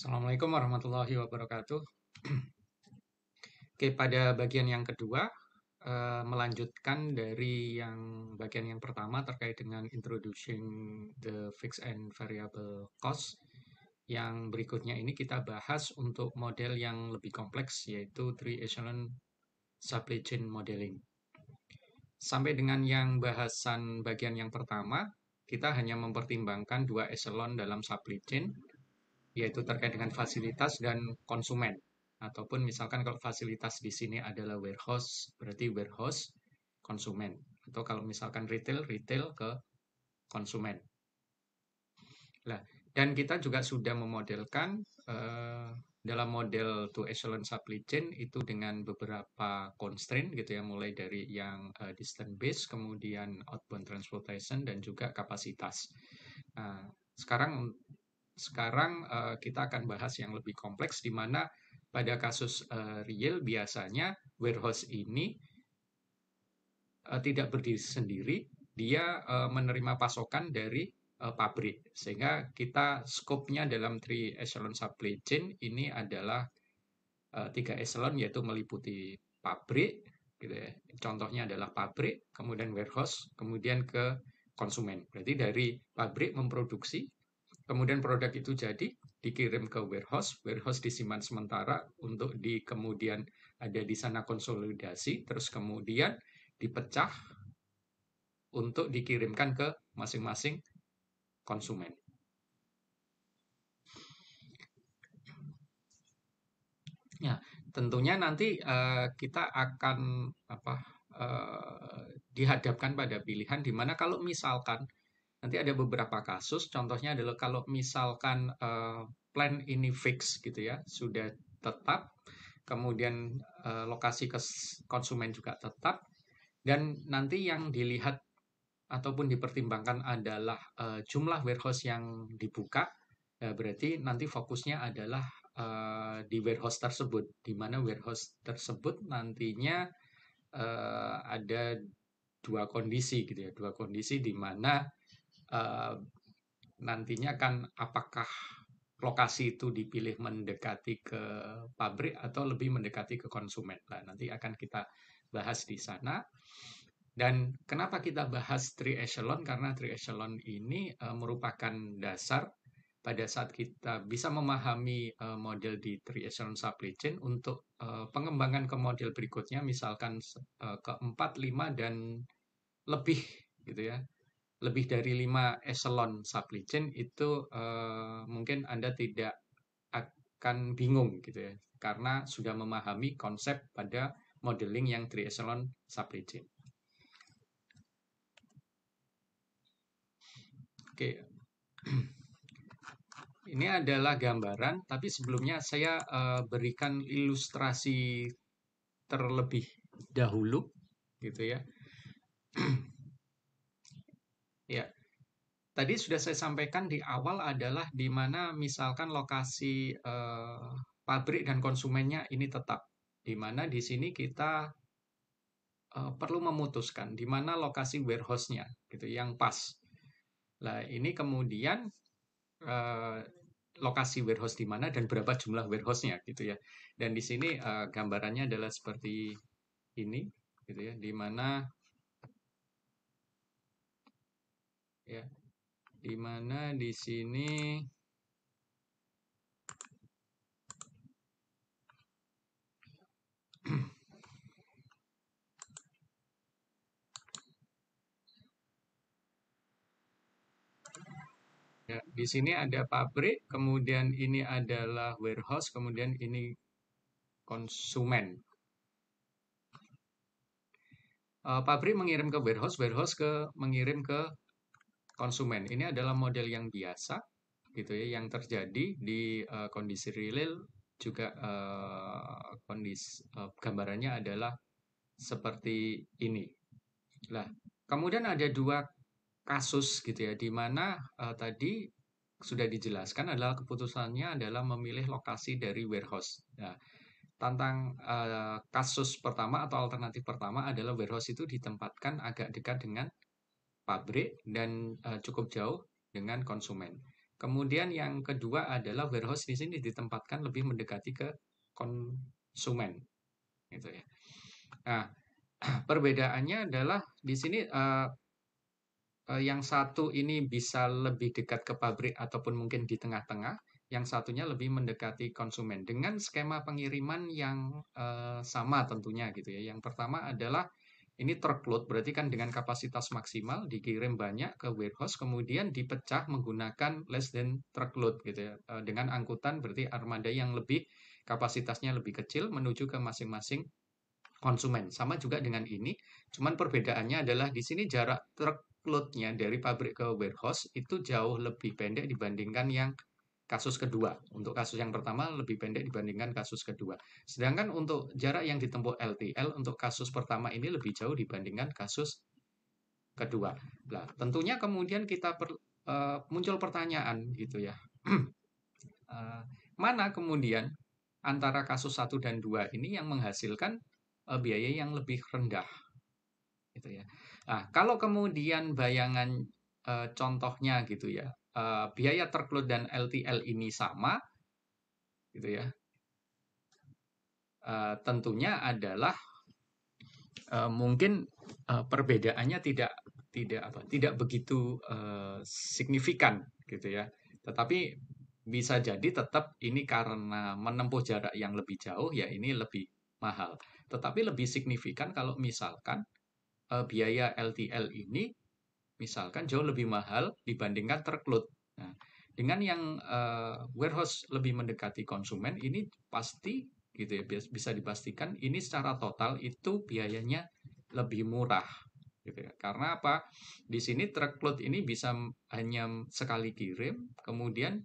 Assalamualaikum warahmatullahi wabarakatuh. Oke, pada bagian yang kedua, melanjutkan dari yang bagian yang pertama terkait dengan introducing the fixed and variable cost. Yang berikutnya ini kita bahas untuk model yang lebih kompleks, yaitu three echelon supply chain modeling. Sampai dengan yang bahasan bagian yang pertama, kita hanya mempertimbangkan dua echelon dalam supply chain, yaitu terkait dengan fasilitas dan konsumen. Ataupun misalkan kalau fasilitas di sini adalah warehouse, berarti warehouse konsumen. Atau kalau misalkan retail, retail ke konsumen. Nah, dan kita juga sudah memodelkan dalam model two echelon supply chain itu dengan beberapa constraint gitu ya, mulai dari yang distance base, kemudian outbound transportation dan juga kapasitas. Nah, sekarang sekarang kita akan bahas yang lebih kompleks di mana pada kasus real biasanya warehouse ini tidak berdiri sendiri, dia menerima pasokan dari pabrik. Sehingga kita skopnya dalam three echelon supply chain ini adalah tiga echelon yaitu meliputi pabrik, gitu ya. Contohnya adalah pabrik, kemudian warehouse, kemudian ke konsumen. Berarti dari pabrik memproduksi, kemudian produk itu jadi dikirim ke warehouse, warehouse disimpan sementara untuk di kemudian ada di sana konsolidasi, terus kemudian dipecah untuk dikirimkan ke masing-masing konsumen. Ya, tentunya nanti kita akan apa dihadapkan pada pilihan di mana kalau misalkan nanti ada beberapa kasus, contohnya adalah kalau misalkan plan ini fix gitu ya, sudah tetap, kemudian lokasi ke konsumen juga tetap, dan nanti yang dilihat ataupun dipertimbangkan adalah jumlah warehouse yang dibuka, ya berarti nanti fokusnya adalah di warehouse tersebut, di mana warehouse tersebut nantinya ada dua kondisi gitu ya, dua kondisi di mana eh, nantinya kan apakah lokasi itu dipilih mendekati ke pabrik atau lebih mendekati ke konsumen. Nah, nanti akan kita bahas di sana. Dan kenapa kita bahas three echelon? Karena three echelon ini merupakan dasar pada saat kita bisa memahami model di three echelon supply chain untuk pengembangan ke model berikutnya, misalkan ke 4, 5, dan lebih gitu ya. Lebih dari 5 echelon supply chain itu mungkin Anda tidak akan bingung gitu ya. Karena sudah memahami konsep pada modeling yang three echelon supply chain. Oke, ini adalah gambaran, tapi sebelumnya saya berikan ilustrasi terlebih dahulu, gitu ya. Ya, tadi sudah saya sampaikan di awal adalah di mana misalkan lokasi pabrik dan konsumennya ini tetap, di mana di sini kita perlu memutuskan di mana lokasi warehouse-nya, gitu, yang pas. Nah, ini kemudian eh, lokasi warehouse di mana dan berapa jumlah warehouse-nya gitu ya. Dan di sini gambarannya adalah seperti ini gitu ya, di mana ya, di mana di sini ya, di sini ada pabrik, kemudian ini adalah warehouse, kemudian ini konsumen. Pabrik mengirim ke warehouse, warehouse mengirim ke konsumen. Ini adalah model yang biasa gitu ya, yang terjadi di kondisi real juga kondisi gambarannya adalah seperti ini. Nah, kemudian ada dua kasus gitu ya, di mana tadi sudah dijelaskan adalah keputusannya adalah memilih lokasi dari warehouse. Nah, tantang kasus pertama atau alternatif pertama adalah warehouse itu ditempatkan agak dekat dengan pabrik dan cukup jauh dengan konsumen. Kemudian yang kedua adalah warehouse di sini ditempatkan lebih mendekati ke konsumen, gitu ya. Nah, perbedaannya adalah di sini yang satu ini bisa lebih dekat ke pabrik ataupun mungkin di tengah-tengah, yang satunya lebih mendekati konsumen dengan skema pengiriman yang sama tentunya gitu ya. Yang pertama adalah ini truckload, berarti kan dengan kapasitas maksimal dikirim banyak ke warehouse, kemudian dipecah menggunakan less than truckload gitu ya. Dengan angkutan berarti armada yang lebih kapasitasnya lebih kecil menuju ke masing-masing konsumen. Sama juga dengan ini, cuman perbedaannya adalah di sini jarak truckload-nya dari pabrik ke warehouse itu jauh lebih pendek dibandingkan yang kasus kedua. Untuk kasus yang pertama lebih pendek dibandingkan kasus kedua. Sedangkan untuk jarak yang ditempuh LTL untuk kasus pertama ini lebih jauh dibandingkan kasus kedua. Nah, tentunya kemudian muncul pertanyaan gitu ya. Mana kemudian antara kasus 1 dan 2 ini yang menghasilkan biaya yang lebih rendah gitu ya. Nah, kalau kemudian bayangan contohnya gitu ya, biaya truckload dan LTL ini sama gitu ya. Tentunya adalah mungkin perbedaannya tidak begitu signifikan gitu ya. Tetapi bisa jadi tetap ini karena menempuh jarak yang lebih jauh ya ini lebih mahal. Tetapi lebih signifikan kalau misalkan biaya LTL ini misalkan jauh lebih mahal dibandingkan truckload. Nah, dengan yang warehouse lebih mendekati konsumen ini pasti gitu ya bisa dipastikan ini secara total itu biayanya lebih murah gitu ya. Karena apa? Di sini truckload ini bisa hanya sekali kirim, kemudian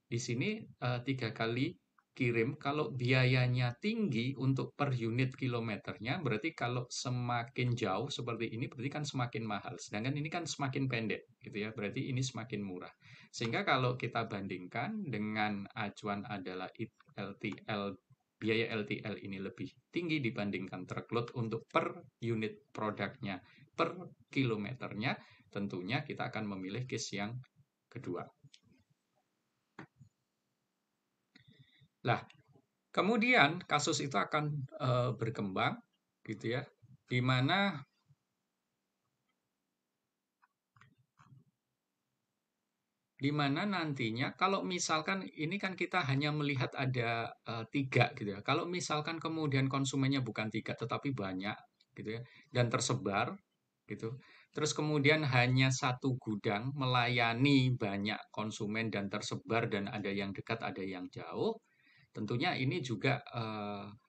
di sini 3 kali kirim. Kalau biayanya tinggi untuk per unit kilometernya, berarti kalau semakin jauh seperti ini, berarti kan semakin mahal. Sedangkan ini kan semakin pendek, gitu ya. Berarti ini semakin murah. Sehingga kalau kita bandingkan dengan acuan adalah LTL, biaya LTL ini lebih tinggi dibandingkan truckload untuk per unit produknya, per kilometernya, tentunya kita akan memilih case yang kedua. Lah, kemudian kasus itu akan berkembang gitu ya, di mana nantinya kalau misalkan ini kan kita hanya melihat ada 3 gitu ya. Kalau misalkan kemudian konsumennya bukan 3 tetapi banyak gitu ya dan tersebar gitu. Terus kemudian hanya satu gudang melayani banyak konsumen dan tersebar dan ada yang dekat, ada yang jauh. Tentunya ini juga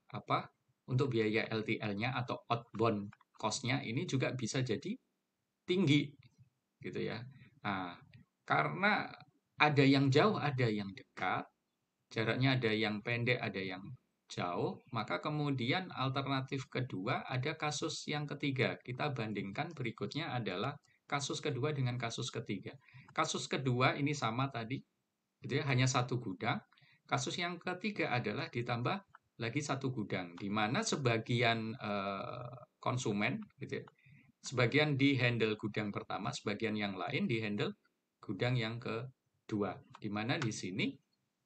apa untuk biaya LTL-nya atau outbound cost-nya ini juga bisa jadi tinggi gitu ya. Nah, karena ada yang jauh, ada yang dekat, jaraknya ada yang pendek, ada yang jauh, maka kemudian alternatif kedua ada kasus yang ketiga. Kita bandingkan berikutnya adalah kasus kedua dengan kasus ketiga. Kasus kedua ini sama tadi, gitu ya, hanya satu gudang. Kasus yang ketiga adalah ditambah lagi satu gudang, di mana sebagian konsumen, gitu ya, sebagian di handle gudang pertama, sebagian yang lain di handle gudang yang kedua. Di mana di sini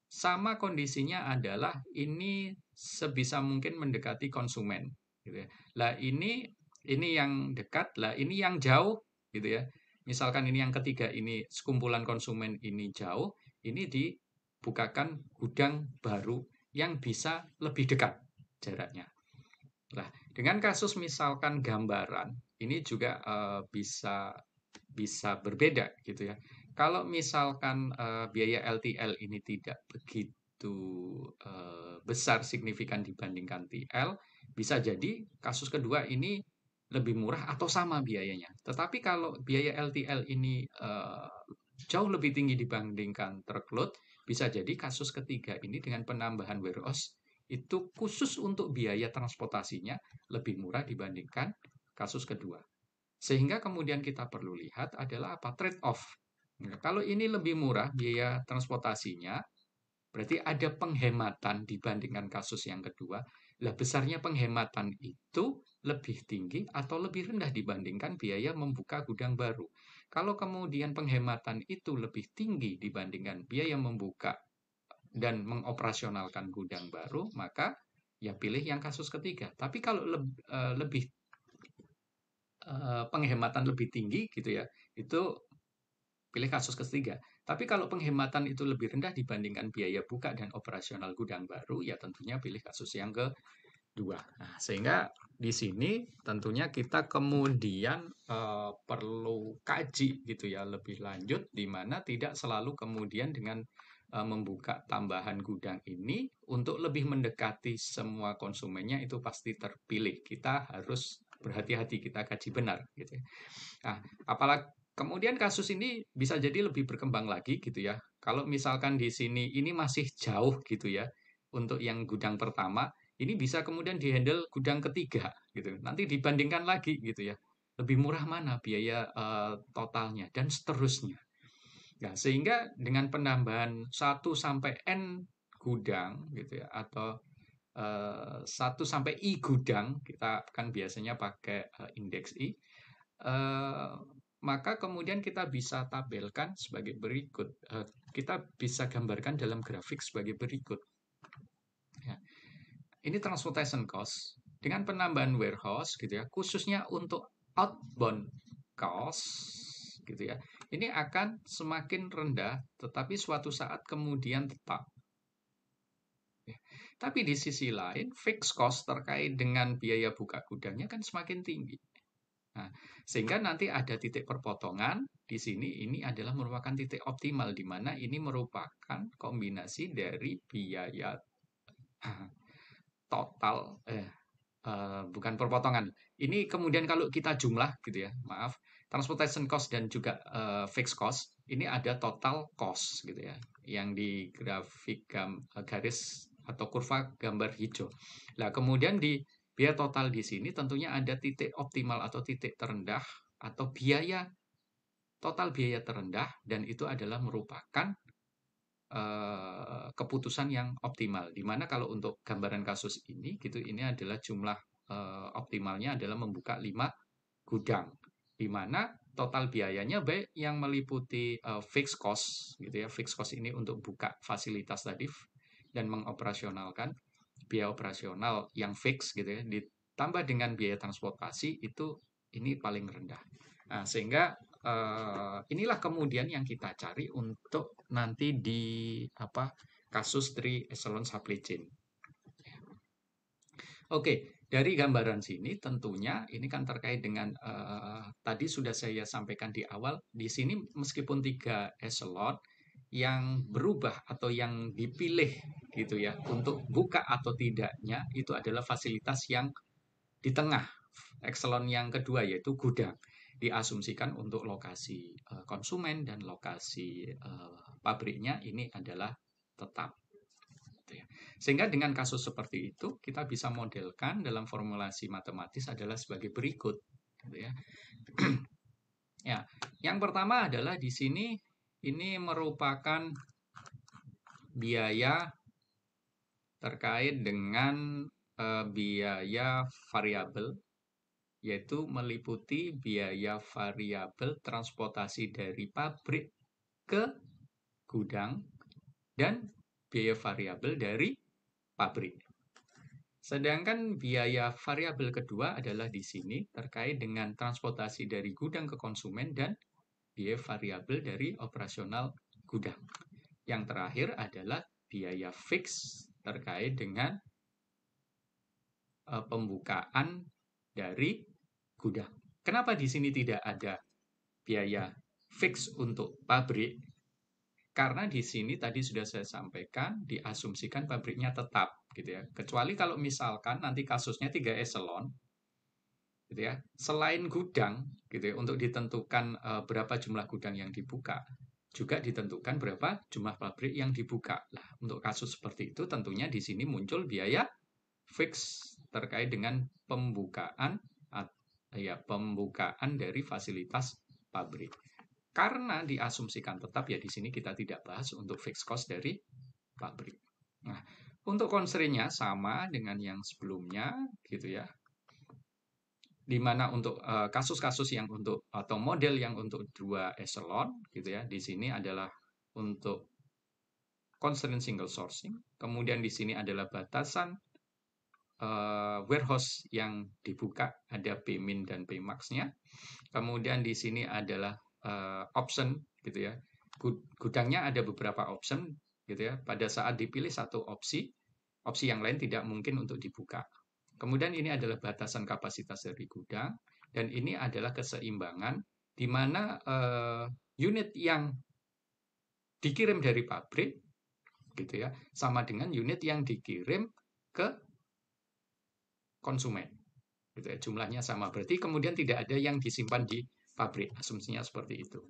sama kondisinya adalah ini sebisa mungkin mendekati konsumen, gitu ya. Lah ini yang dekat, lah ini yang jauh, gitu ya. Misalkan ini yang ketiga, ini sekumpulan konsumen ini jauh, ini dibukakan gudang baru yang bisa lebih dekat jaraknya. Nah, dengan kasus misalkan gambaran, ini juga bisa berbeda gitu ya. Kalau misalkan biaya LTL ini tidak begitu besar signifikan dibandingkan TL, bisa jadi kasus kedua ini lebih murah atau sama biayanya. Tetapi kalau biaya LTL ini jauh lebih tinggi dibandingkan truckload, bisa jadi kasus ketiga ini dengan penambahan warehouse itu khusus untuk biaya transportasinya lebih murah dibandingkan kasus kedua. Sehingga kemudian kita perlu lihat adalah apa? Trade-off. Nah, kalau ini lebih murah biaya transportasinya, berarti ada penghematan dibandingkan kasus yang kedua. Lah besarnya penghematan itu lebih tinggi atau lebih rendah dibandingkan biaya membuka gudang baru. Kalau kemudian penghematan itu lebih tinggi dibandingkan biaya membuka dan mengoperasionalkan gudang baru, maka ya pilih yang kasus ketiga. Tapi kalau lebih penghematan lebih tinggi gitu ya, itu pilih kasus ketiga. Tapi kalau penghematan itu lebih rendah dibandingkan biaya buka dan operasional gudang baru, ya tentunya pilih kasus yang kedua. Nah, sehingga di sini tentunya kita kemudian perlu kaji gitu ya lebih lanjut, di mana tidak selalu kemudian dengan membuka tambahan gudang ini untuk lebih mendekati semua konsumennya itu pasti terpilih. Kita harus berhati-hati, kita kaji benar gitu ya. Nah, apalagi kemudian kasus ini bisa jadi lebih berkembang lagi gitu ya. Kalau misalkan di sini ini masih jauh gitu ya untuk yang gudang pertama, ini bisa kemudian dihandle gudang ketiga gitu. Nanti dibandingkan lagi gitu ya. Lebih murah mana biaya totalnya dan seterusnya. Nah, sehingga dengan penambahan 1 sampai N gudang gitu ya atau 1 sampai I gudang, kita kan biasanya pakai indeks I. Eh, Maka kemudian kita bisa tabelkan sebagai berikut. Kita bisa gambarkan dalam grafik sebagai berikut. Ya. Ini transportation cost dengan penambahan warehouse gitu ya, khususnya untuk outbound cost gitu ya. Ini akan semakin rendah, tetapi suatu saat kemudian tetap. Ya. Tapi di sisi lain, fixed cost terkait dengan biaya buka gudangnya kan semakin tinggi. Nah, sehingga nanti ada titik perpotongan di sini, ini adalah merupakan titik optimal di mana ini merupakan kombinasi dari biaya total bukan perpotongan. Ini kemudian kalau kita jumlah gitu ya, maaf, transportation cost dan juga fixed cost, ini ada total cost gitu ya, yang di grafik garis atau kurva gambar hijau. Nah, kemudian di biaya total di sini tentunya ada titik optimal atau titik terendah atau biaya total biaya terendah dan itu adalah merupakan keputusan yang optimal. Di mana kalau untuk gambaran kasus ini gitu ini adalah jumlah optimalnya adalah membuka 5 gudang. Di mana total biayanya baik yang meliputi fixed cost gitu ya. Fixed cost ini untuk buka fasilitas tadi dan mengoperasionalkan biaya operasional yang fix gitu ya ditambah dengan biaya transportasi itu ini paling rendah. Nah, sehingga inilah kemudian yang kita cari untuk nanti di apa kasus 3 echelon supply chain. Oke, dari gambaran sini tentunya ini kan terkait dengan tadi sudah saya sampaikan di awal. Di sini meskipun 3 echelon yang berubah atau yang dipilih gitu ya untuk buka atau tidaknya itu adalah fasilitas yang di tengah echelon yang kedua yaitu gudang diasumsikan untuk lokasi konsumen dan lokasi pabriknya ini adalah tetap. Sehingga dengan kasus seperti itu kita bisa modelkan dalam formulasi matematis adalah sebagai berikut. Gitu ya. Ya, yang pertama adalah di sini ini merupakan biaya terkait dengan biaya variabel, yaitu meliputi biaya variabel transportasi dari pabrik ke gudang dan biaya variabel dari pabrik. Sedangkan biaya variabel kedua adalah di sini terkait dengan transportasi dari gudang ke konsumen dan biaya variabel dari operasional gudang. Yang terakhir adalah biaya fix terkait dengan pembukaan dari gudang. Kenapa di sini tidak ada biaya fix untuk pabrik? Karena di sini tadi sudah saya sampaikan diasumsikan pabriknya tetap gitu ya. Kecuali kalau misalkan nanti kasusnya 3 eselon gitu ya. Selain gudang gitu ya untuk ditentukan berapa jumlah gudang yang dibuka, juga ditentukan berapa jumlah pabrik yang dibuka. Nah, untuk kasus seperti itu tentunya di sini muncul biaya fix terkait dengan pembukaan pembukaan dari fasilitas pabrik. Karena diasumsikan tetap ya di sini kita tidak bahas untuk fixed cost dari pabrik. Nah, untuk constraint-nya sama dengan yang sebelumnya gitu ya. di mana untuk kasus-kasus yang untuk atau model yang untuk 2 eselon gitu ya. Di sini adalah untuk constraint single sourcing. Kemudian di sini adalah batasan warehouse yang dibuka, ada Pmin dan Pmax-nya. Kemudian di sini adalah option gitu ya. Gudangnya ada beberapa option gitu ya. Pada saat dipilih satu opsi, opsi yang lain tidak mungkin untuk dibuka. Kemudian ini adalah batasan kapasitas dari gudang dan ini adalah keseimbangan di mana unit yang dikirim dari pabrik gitu ya sama dengan unit yang dikirim ke konsumen gitu ya, jumlahnya sama, berarti kemudian tidak ada yang disimpan di pabrik, asumsinya seperti itu.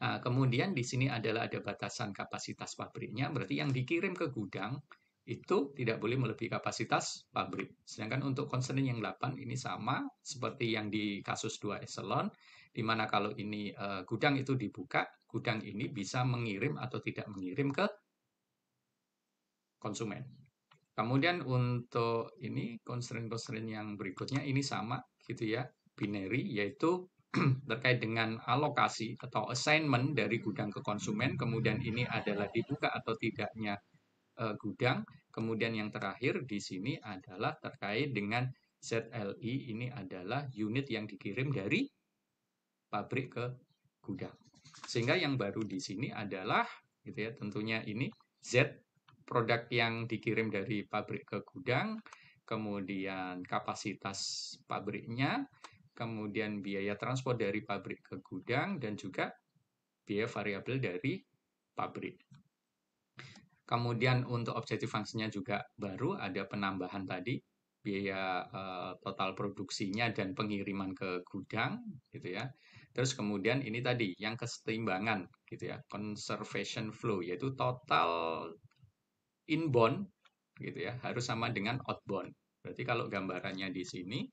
Nah, kemudian di sini adalah ada batasan kapasitas pabriknya, berarti yang dikirim ke gudang itu tidak boleh melebihi kapasitas pabrik. Sedangkan untuk constraint yang 8 ini sama seperti yang di kasus 2 eselon, di mana kalau ini gudang itu dibuka, gudang ini bisa mengirim atau tidak mengirim ke konsumen. Kemudian untuk ini constraint-constraint yang berikutnya ini sama gitu ya, binary, yaitu terkait dengan alokasi atau assignment dari gudang ke konsumen. Kemudian ini adalah dibuka atau tidaknya gudang. Kemudian yang terakhir di sini adalah terkait dengan ZLI, ini adalah unit yang dikirim dari pabrik ke gudang. Sehingga yang baru di sini adalah gitu ya, tentunya ini Z, produk yang dikirim dari pabrik ke gudang, kemudian kapasitas pabriknya, kemudian biaya transport dari pabrik ke gudang, dan juga biaya variabel dari pabrik. Kemudian untuk objektif fungsinya juga baru ada penambahan tadi, biaya total produksinya dan pengiriman ke gudang gitu ya. Terus kemudian ini tadi yang keseimbangan gitu ya, conservation flow, yaitu total inbound gitu ya harus sama dengan outbound. Berarti kalau gambarannya di sini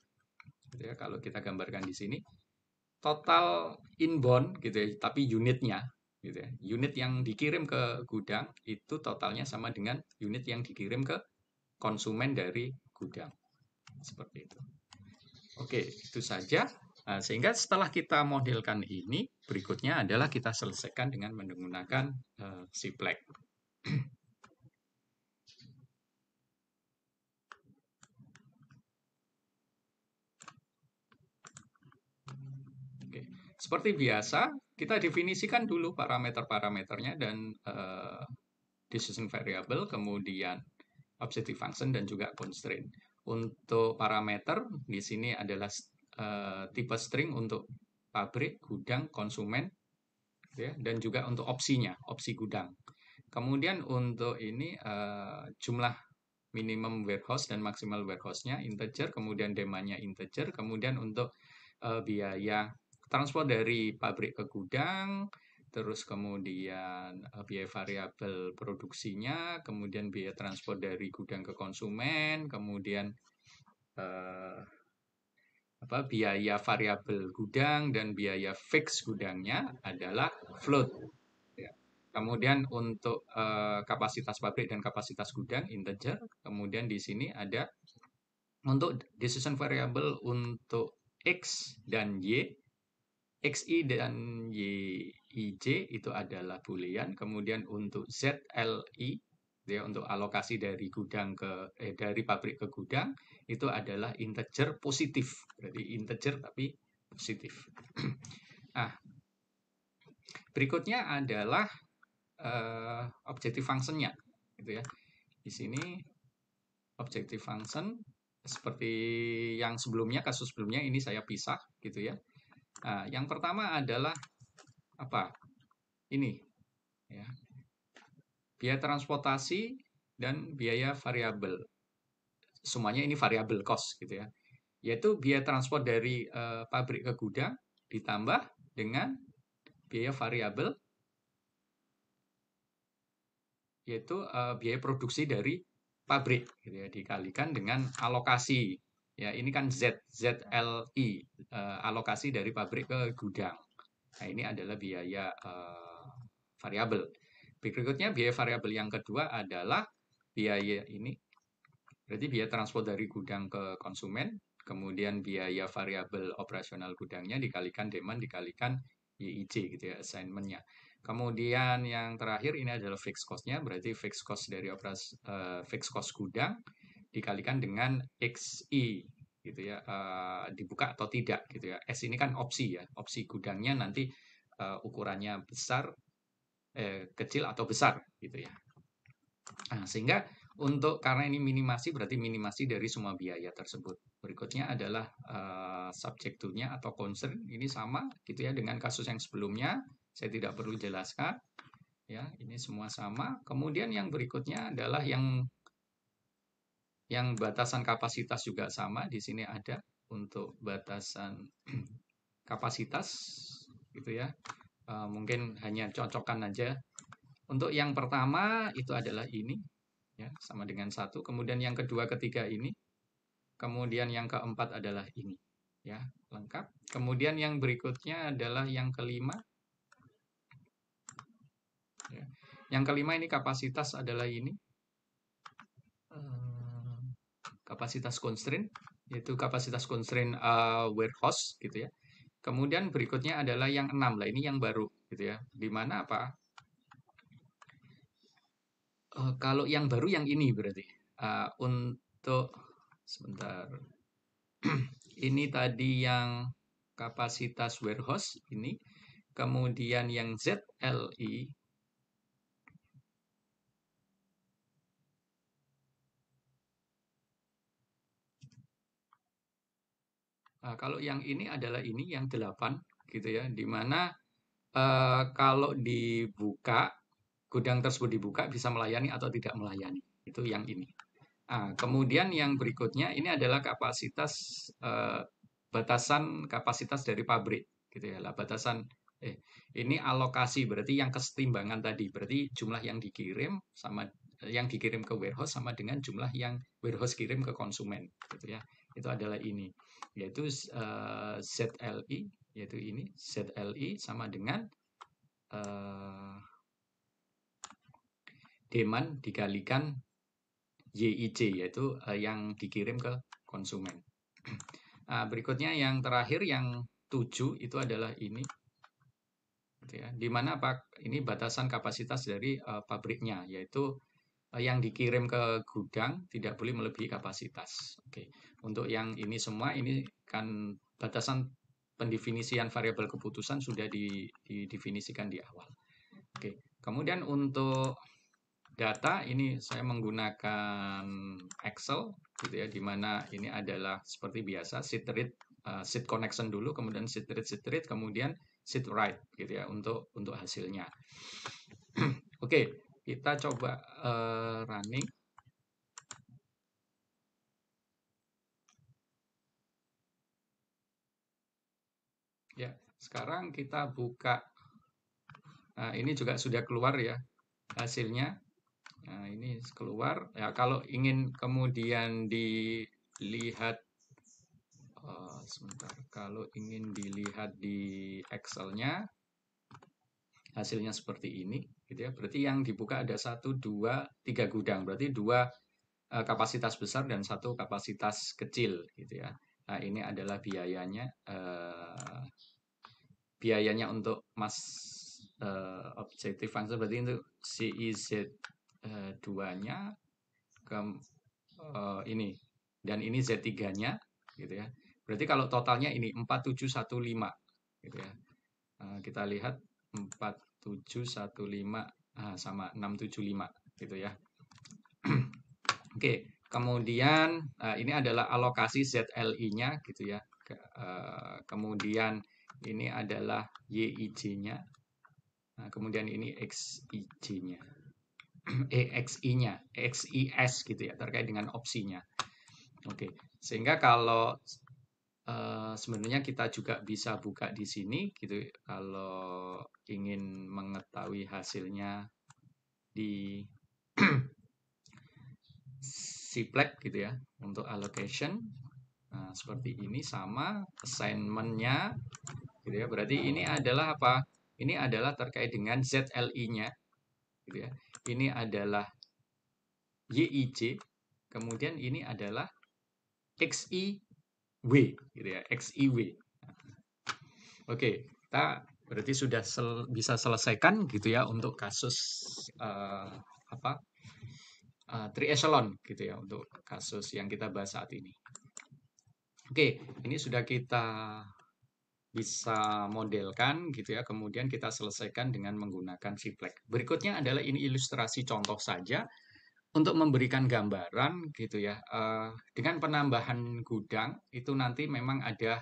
gitu ya, kalau kita gambarkan di sini total inbound gitu ya, tapi unitnya gitu ya. Unit yang dikirim ke gudang itu totalnya sama dengan unit yang dikirim ke konsumen dari gudang. Seperti itu. Oke, itu saja. Nah, sehingga setelah kita modelkan ini, berikutnya adalah kita selesaikan dengan menggunakan Siplek. Oke. Seperti biasa, kita definisikan dulu parameter-parameternya dan decision variable, kemudian objective function dan juga constraint. Untuk parameter di sini adalah tipe string untuk pabrik, gudang, konsumen, ya, dan juga untuk opsinya, opsi gudang. Kemudian untuk ini jumlah minimum warehouse dan maksimal warehouse-nya integer, kemudian demanya integer, kemudian untuk biaya transport dari pabrik ke gudang, terus kemudian biaya variabel produksinya, kemudian biaya transport dari gudang ke konsumen, kemudian biaya variabel gudang dan biaya fix gudangnya adalah float. Kemudian untuk kapasitas pabrik dan kapasitas gudang integer. Kemudian di sini ada untuk decision variable untuk X dan Y, XI dan YIJ itu adalah boolean. Kemudian untuk ZLI ya, untuk alokasi dari gudang ke dari pabrik ke gudang itu adalah integer positif. Berarti integer tapi positif. Nah, berikutnya adalah objective function-nya gitu ya. Di sini objective function seperti yang sebelumnya, kasus sebelumnya ini saya pisah gitu ya. Nah, yang pertama adalah apa? Ini ya. Biaya transportasi dan biaya variabel. Semuanya ini variabel cost gitu ya. Yaitu biaya transport dari pabrik ke gudang ditambah dengan biaya variabel yaitu biaya produksi dari pabrik gitu ya, dikalikan dengan alokasi. Ya, ini kan ZLI, alokasi dari pabrik ke gudang. Nah, ini adalah biaya variabel. Berikutnya biaya variabel yang kedua adalah biaya ini, berarti biaya transport dari gudang ke konsumen, kemudian biaya variabel operasional gudangnya dikalikan demand dikalikan YIC gitu ya, assignment-nya. Kemudian yang terakhir ini adalah fixed cost-nya, berarti fixed cost dari fixed cost gudang dikalikan dengan XI gitu ya, dibuka atau tidak gitu ya. S ini kan opsi ya, opsi gudangnya nanti ukurannya besar, kecil atau besar gitu ya. Nah, sehingga karena ini minimasi berarti minimasi dari semua biaya tersebut. Berikutnya adalah subject to-nya atau concern. Ini sama gitu ya dengan kasus yang sebelumnya. Saya tidak perlu jelaskan. Ya, ini semua sama. Kemudian yang berikutnya adalah yang batasan kapasitas juga sama. Di sini ada untuk batasan kapasitas gitu ya. Mungkin hanya cocokkan aja. Untuk yang pertama itu adalah ini. Ya, sama dengan 1. Kemudian yang kedua, ketiga ini. Kemudian yang keempat adalah ini. Ya, lengkap. Kemudian yang berikutnya adalah yang kelima. Ya. Yang kelima ini kapasitas adalah ini. Kapasitas constraint, yaitu kapasitas constraint warehouse gitu ya. Kemudian berikutnya adalah yang 6 lah, ini yang baru gitu ya. Di mana apa? Kalau yang baru yang ini berarti untuk sebentar. Ini tadi yang kapasitas warehouse ini, kemudian yang ZLI kalau yang ini adalah ini yang 8 gitu ya, di mana kalau dibuka gudang tersebut dibuka bisa melayani atau tidak melayani. Itu yang ini. Kemudian yang berikutnya ini adalah kapasitas batasan kapasitas dari pabrik gitu ya. Lah batasan ini alokasi berarti yang kesetimbangan tadi. Berarti jumlah yang dikirim sama yang dikirim ke warehouse sama dengan jumlah yang warehouse kirim ke konsumen gitu ya. Itu adalah ini yaitu ZLI yaitu ini ZLI sama dengan demand dikalikan YIC yaitu yang dikirim ke konsumen. Berikutnya yang terakhir yang 7 itu adalah ini. Gitu ya. Di mana ini batasan kapasitas dari pabriknya yaitu yang dikirim ke gudang tidak boleh melebihi kapasitas. Oke. Untuk yang ini semua ini kan batasan pendefinisian variabel keputusan sudah didefinisikan di awal. Oke. Kemudian untuk data ini saya menggunakan Excel gitu ya, di mana ini adalah seperti biasa sheet read, sheet connection dulu, kemudian sheet read, kemudian sheet write gitu ya untuk hasilnya. Oke, kita coba running. Ya, sekarang kita buka. Nah, ini juga sudah keluar ya hasilnya. Nah, ini keluar. Ya, kalau ingin kemudian dilihat sebentar. Kalau ingin dilihat di Excel-nya hasilnya seperti ini gitu ya. Berarti yang dibuka ada 1, 2, 3 gudang. Berarti 2 kapasitas besar dan 1 kapasitas kecil gitu ya. Nah, ini adalah biayanya untuk objective function berarti itu CIZ 2-nya ke ini dan ini Z3-nya gitu ya. Berarti kalau totalnya ini 4715 gitu ya. Kita lihat 4715 sama 675 gitu ya. Oke, kemudian ini adalah alokasi ZLI-nya gitu ya. Kemudian ini adalah YIJ-nya. Kemudian ini XIJ-nya. XI-nya, XIS gitu ya, terkait dengan opsinya. Oke, sehingga kalau sebenarnya kita juga bisa buka di sini gitu kalau ingin mengetahui hasilnya di Siplek gitu ya untuk allocation. Nah, seperti ini sama assignment-nya gitu ya. Berarti ini adalah apa? Ini adalah terkait dengan ZLI-nya gitu ya. Ini adalah YIJ, kemudian ini adalah XI W gitu ya, XIW. Oke, kita berarti sudah bisa selesaikan gitu ya untuk kasus apa tri echelon gitu ya untuk kasus yang kita bahas saat ini. Oke, ini sudah kita bisa modelkan gitu ya, kemudian kita selesaikan dengan menggunakan Vplec. Berikutnya adalah ini ilustrasi contoh saja untuk memberikan gambaran gitu ya. Dengan penambahan gudang itu nanti memang ada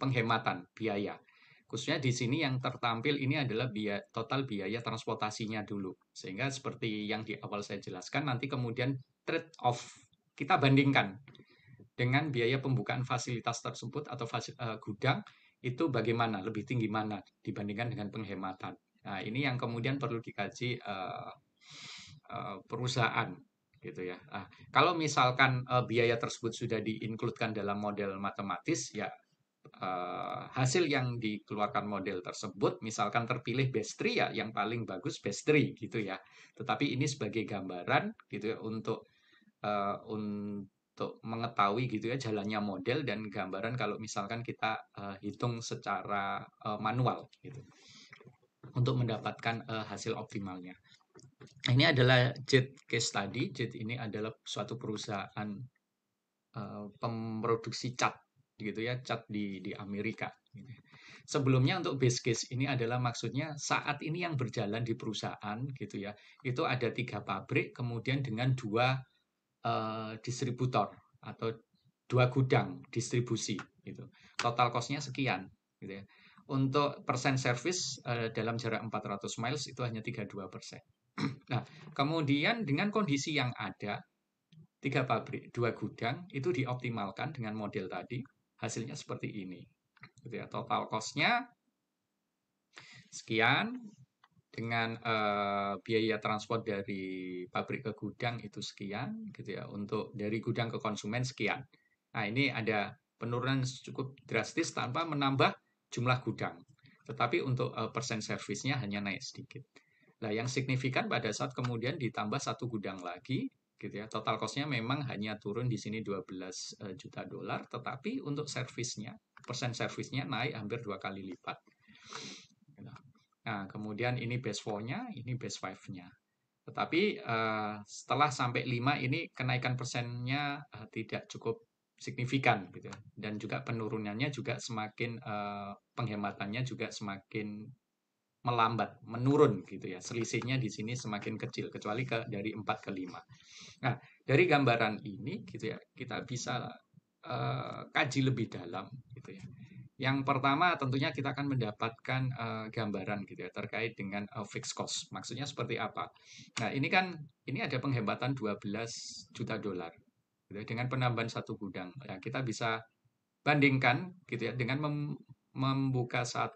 penghematan biaya. Khususnya di sini yang tertampil ini adalah total biaya transportasinya dulu. Sehingga seperti yang di awal saya jelaskan, nanti kemudian trade off kita bandingkan dengan biaya pembukaan fasilitas tersebut atau gudang itu bagaimana, lebih tinggi mana dibandingkan dengan penghematan. Nah, ini yang kemudian perlu dikaji perusahaan gitu ya. Nah, kalau misalkan biaya tersebut sudah diinkludkan dalam model matematis, ya hasil yang dikeluarkan model tersebut, misalkan terpilih best 3 ya, yang paling bagus best 3 gitu ya. Tetapi ini sebagai gambaran gitu ya untuk mengetahui gitu ya jalannya model dan gambaran kalau misalkan kita hitung secara manual gitu untuk mendapatkan hasil optimalnya. Ini adalah JET case study. JET ini adalah suatu perusahaan pemroduksi cat gitu ya, cat di Amerika. Gitu. Sebelumnya untuk base case ini adalah maksudnya saat ini yang berjalan di perusahaan gitu ya, itu ada 3 pabrik kemudian dengan 2 distributor atau 2 gudang distribusi gitu. Total cost-nya sekian gitu ya. Untuk persen service dalam jarak 400 miles itu hanya 32%. Nah, kemudian dengan kondisi yang ada 3 pabrik, 2 gudang itu dioptimalkan dengan model tadi, hasilnya seperti ini. Gitu ya. Total cost-nya sekian, dengan biaya transport dari pabrik ke gudang itu sekian gitu ya, untuk dari gudang ke konsumen sekian. Nah, ini ada penurunan cukup drastis tanpa menambah jumlah gudang. Tetapi untuk persen servisnya hanya naik sedikit. Nah, yang signifikan pada saat kemudian ditambah 1 gudang lagi gitu ya. Total cost-nya memang hanya turun di sini 12 juta dolar, tetapi untuk servisnya, persen servisnya naik hampir 2 kali lipat. Nah, kemudian ini base 4-nya, ini base 5-nya. Tetapi setelah sampai 5 ini kenaikan persennya tidak cukup signifikan gitu ya. Dan juga penurunannya juga semakin penghematannya juga semakin melambat, menurun gitu ya. Selisihnya di sini semakin kecil kecuali dari 4 ke 5. Nah, dari gambaran ini gitu ya, kita bisa kaji lebih dalam gitu ya. Yang pertama tentunya kita akan mendapatkan gambaran gitu ya terkait dengan fixed cost. Maksudnya seperti apa? Nah, ini ada penghematan 12 juta dolar gitu ya, dengan penambahan 1 gudang. Ya, kita bisa bandingkan gitu ya dengan membuka 1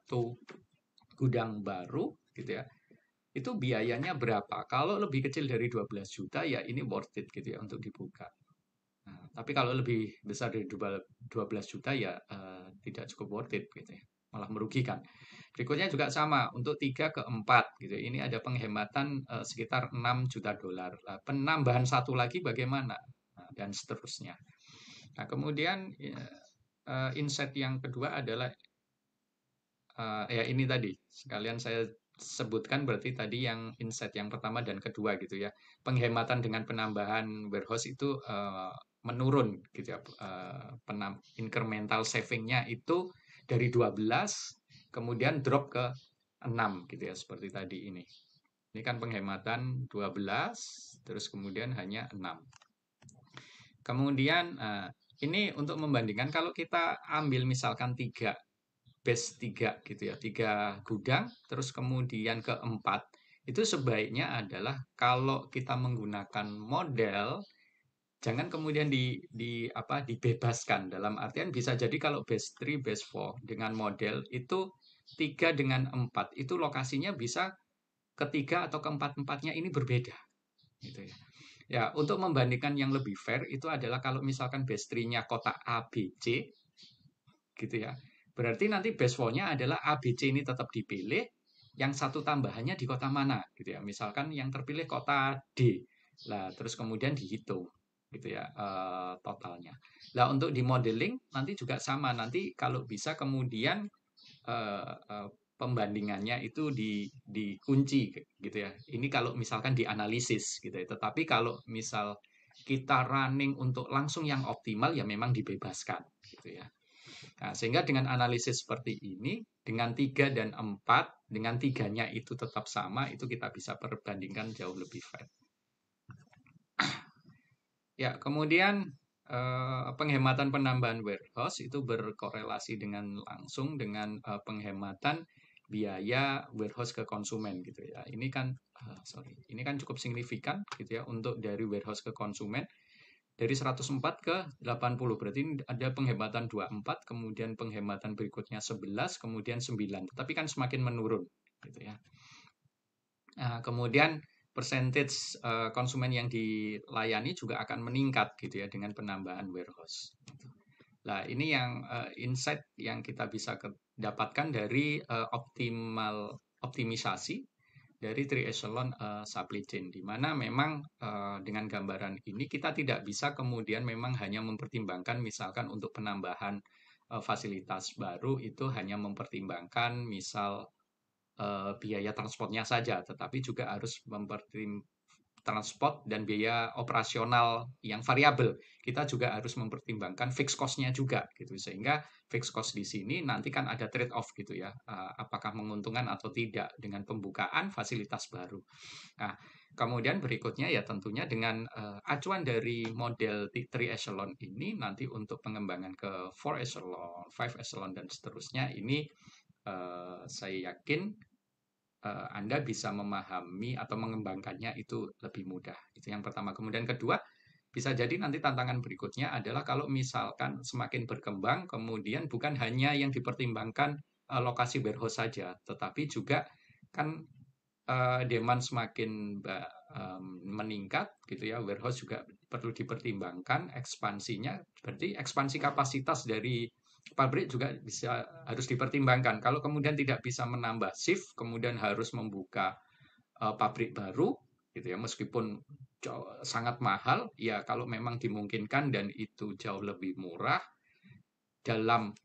gudang baru gitu ya. Itu biayanya berapa? Kalau lebih kecil dari 12 juta ya ini worth it gitu ya untuk dibuka. Nah, tapi kalau lebih besar dari 12 juta ya tidak cukup worth it gitu ya, malah merugikan. Berikutnya juga sama untuk 3 ke 4 gitu. Ini ada penghematan sekitar 6 juta dolar. Nah, penambahan 1 lagi bagaimana? Nah, dan seterusnya. Nah, kemudian insight yang kedua adalah ya ini tadi sekalian saya sebutkan berarti tadi yang insight yang pertama dan kedua gitu ya. Penghematan dengan penambahan warehouse itu menurun gitu ya. Incremental savingnya itu dari 12 kemudian drop ke 6 gitu ya seperti tadi ini. Ini kan penghematan 12 terus kemudian hanya 6. Kemudian ini untuk membandingkan kalau kita ambil misalkan 3 base 3 gitu ya, 3 gudang, terus kemudian keempat, itu sebaiknya adalah kalau kita menggunakan model, jangan kemudian dibebaskan. Dalam artian bisa jadi kalau base 3, base 4 dengan model itu 3 dengan 4, itu lokasinya bisa ketiga atau keempat-empatnya ini berbeda. Gitu ya. Ya, untuk membandingkan yang lebih fair itu adalah kalau misalkan base 3-nya kota A, B, C, gitu ya. Berarti nanti base 4-nya adalah ABC ini tetap dipilih, yang satu tambahannya di kota mana gitu ya. Misalkan yang terpilih kota D. Lah, terus kemudian dihitung. gitu ya totalnya. Nah, untuk di modeling nanti juga sama. Nanti kalau bisa kemudian pembandingannya itu dikunci gitu ya. Ini kalau misalkan dianalisis gitu ya. Tetapi kalau misal kita running untuk langsung yang optimal ya memang dibebaskan gitu ya. Nah, sehingga dengan analisis seperti ini, dengan 3 dan 4, dengan tiganya itu tetap sama, itu kita bisa perbandingkan jauh lebih fair. Ya, kemudian penghematan penambahan warehouse itu berkorelasi dengan langsung dengan penghematan biaya warehouse ke konsumen gitu ya. Ini kan ini kan cukup signifikan gitu ya untuk dari warehouse ke konsumen dari 104 ke 80. Berarti ini ada penghematan 24, kemudian penghematan berikutnya 11, kemudian 9. Tapi kan semakin menurun gitu ya. Nah, kemudian percentage konsumen yang dilayani juga akan meningkat gitu ya dengan penambahan warehouse. Nah, ini yang insight yang kita bisa dapatkan dari optimisasi dari three echelon supply chain, di mana memang dengan gambaran ini kita tidak bisa kemudian memang hanya mempertimbangkan misalkan untuk penambahan fasilitas baru itu hanya mempertimbangkan misal biaya transportnya saja, tetapi juga harus transport dan biaya operasional yang variabel. Kita juga harus mempertimbangkan fixed cost-nya juga gitu. Sehingga fixed cost di sini nanti kan ada trade off gitu ya. Apakah menguntungkan atau tidak dengan pembukaan fasilitas baru. Nah, kemudian berikutnya ya tentunya dengan acuan dari model 3 echelon ini nanti untuk pengembangan ke 4 echelon, 5 echelon dan seterusnya ini saya yakin Anda bisa memahami atau mengembangkannya itu lebih mudah. Itu yang pertama. Kemudian kedua, bisa jadi nanti tantangan berikutnya adalah kalau misalkan semakin berkembang, kemudian bukan hanya yang dipertimbangkan lokasi warehouse saja, tetapi juga kan demand semakin meningkat gitu ya, warehouse juga perlu dipertimbangkan ekspansinya. Berarti ekspansi kapasitas dari pabrik juga bisa harus dipertimbangkan. Kalau kemudian tidak bisa menambah shift, kemudian harus membuka pabrik baru gitu ya, meskipun sangat mahal, ya kalau memang dimungkinkan dan itu jauh lebih murah dalam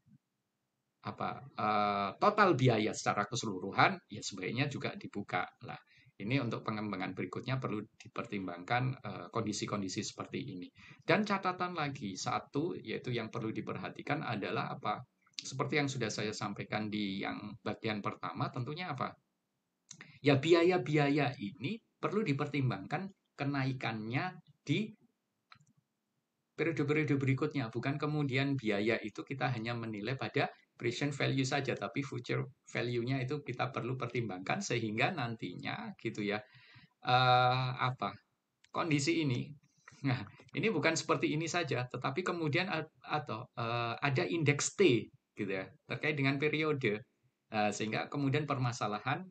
total biaya secara keseluruhan, ya sebaiknya juga dibuka lah. Ini untuk pengembangan berikutnya perlu dipertimbangkan kondisi-kondisi seperti ini. Dan catatan lagi satu, yaitu yang perlu diperhatikan adalah apa? Seperti yang sudah saya sampaikan di yang bagian pertama, tentunya apa? Ya biaya-biaya ini perlu dipertimbangkan kenaikannya di periode-periode berikutnya. Bukan kemudian biaya itu kita hanya menilai pada present value saja, tapi future value-nya itu kita perlu pertimbangkan sehingga nantinya gitu ya kondisi ini. Nah, ini bukan seperti ini saja, tetapi kemudian atau ada indeks T gitu ya terkait dengan periode. Sehingga kemudian permasalahan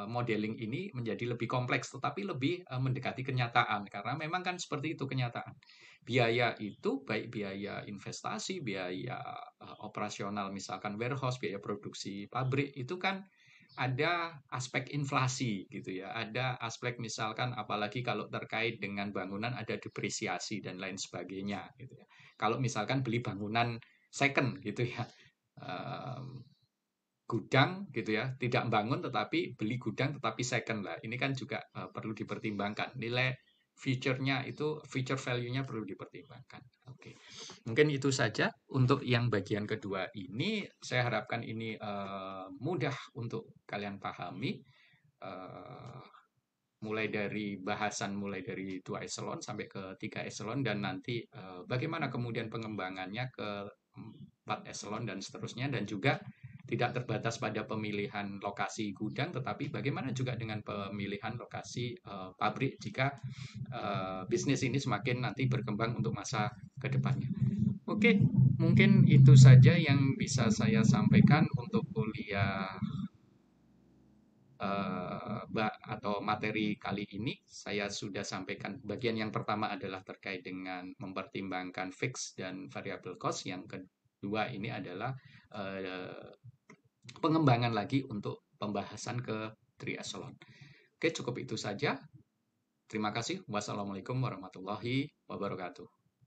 modeling ini menjadi lebih kompleks, tetapi lebih mendekati kenyataan. Karena memang kan seperti itu kenyataan. Biaya itu baik biaya investasi, biaya operasional, misalkan warehouse, biaya produksi pabrik, itu kan ada aspek inflasi gitu ya, ada aspek misalkan apalagi kalau terkait dengan bangunan ada depresiasi dan lain sebagainya gitu ya. Kalau misalkan beli bangunan second gitu ya, gudang gitu ya, tidak bangun tetapi beli gudang tetapi second lah. Ini kan juga perlu dipertimbangkan. Nilai feature-nya itu feature value-nya perlu dipertimbangkan. Oke. Mungkin itu saja untuk yang bagian kedua ini. Saya harapkan ini mudah untuk kalian pahami. Eh, mulai dari bahasan mulai dari 2 eselon sampai ke 3 eselon dan nanti bagaimana kemudian pengembangannya ke 4 eselon dan seterusnya dan juga tidak terbatas pada pemilihan lokasi gudang, tetapi bagaimana juga dengan pemilihan lokasi pabrik jika bisnis ini semakin nanti berkembang untuk masa ke depannya. Oke, mungkin itu saja yang bisa saya sampaikan untuk kuliah atau materi kali ini. Saya sudah sampaikan bagian yang pertama adalah terkait dengan mempertimbangkan fixed dan variable cost. Yang kedua ini adalah pengembangan lagi untuk pembahasan ke triathlon. Oke, cukup itu saja. Terima kasih. Wassalamualaikum warahmatullahi wabarakatuh.